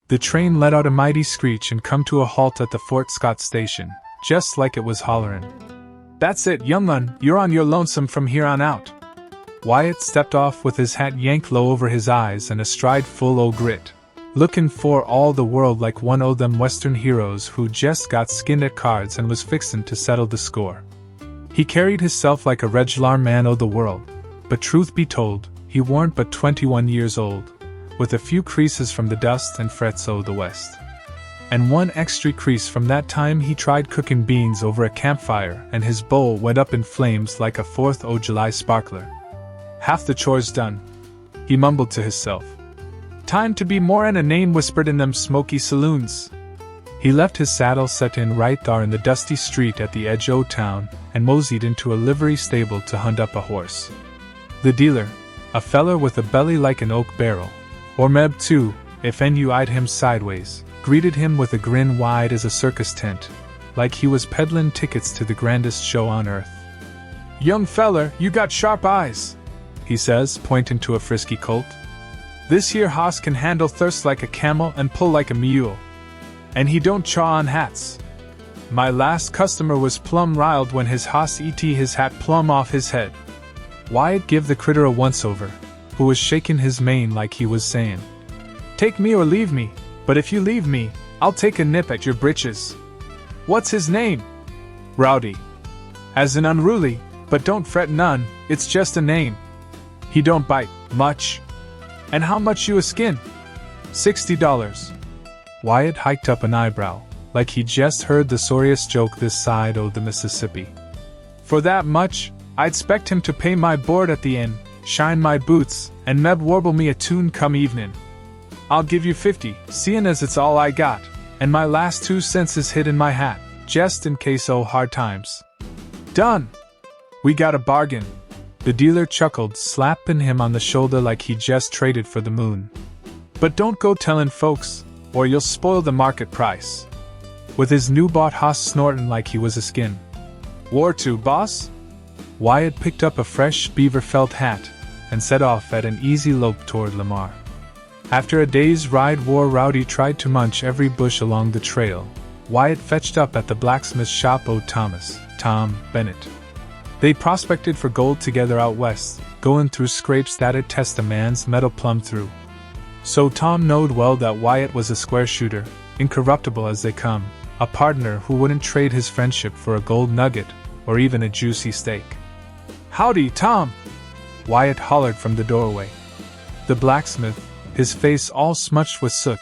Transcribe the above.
The train let out a mighty screech and come to a halt at the Fort Scott station, just like it was hollerin'. "That's it, young un, you're on your lonesome from here on out." Wyatt stepped off with his hat yanked low over his eyes and a stride full o' grit, lookin' for all the world like one o' them western heroes who jest got skinned at cards and was fixin' to settle the score. He carried hisself like a reg'lar man o' the world, but truth be told, he warn't but 21 years old, with a few creases from the dust and frets o' the West. And one extra crease from that time he tried cooking beans over a campfire and his bowl went up in flames like a 4th o' July sparkler. Half the chores done, he mumbled to hisself. Time to be more'n a name whispered in them smoky saloons. He left his saddle set in right thar in the dusty street at the edge o' town and moseyed into a livery stable to hunt up a horse. The dealer, a feller with a belly like an oak barrel, or meb too, if you eyed him sideways, greeted him with a grin wide as a circus tent, like he was peddlin' tickets to the grandest show on earth. "Young feller, you got sharp eyes," he says, pointing to a frisky colt. "This here hoss can handle thirst like a camel and pull like a mule. And he don't chaw on hats. My last customer was plumb riled when his hoss et his hat plumb off his head." Wyatt give the critter a once-over, who was shaking his mane like he was saying, "Take me or leave me, but if you leave me, I'll take a nip at your britches." "What's his name?" "Rowdy. As in unruly, but don't fret none, it's just a name. He don't bite much." "And how much you a skin?" $60. Wyatt hiked up an eyebrow, like he just heard the sorriest joke this side o' the Mississippi. "For that much, I'd expect him to pay my board at the inn, shine my boots, and meb warble me a tune come evening. I'll give you 50, seein' as it's all I got, and my last 2 cents is hid in my hat, just in case o' hard times." "Done! We got a bargain." The dealer chuckled, slapping him on the shoulder like he just traded for the moon. "But don't go tellin' folks, or you'll spoil the market price." With his new-bought hoss snortin' like he was a skin. "War to, boss?" Wyatt picked up a fresh beaver felt hat and set off at an easy lope toward Lamar. After a day's ride, Rowdy tried to munch every bush along the trail. Wyatt fetched up at the blacksmith shop o' Tom Bennett. They prospected for gold together out west, goin' through scrapes that'd test a man's metal plumb through. So Tom knowed well that Wyatt was a square shooter, incorruptible as they come, a partner who wouldn't trade his friendship for a gold nugget or even a juicy steak. "Howdy, Tom!" Wyatt hollered from the doorway. The blacksmith, his face all smudged with soot,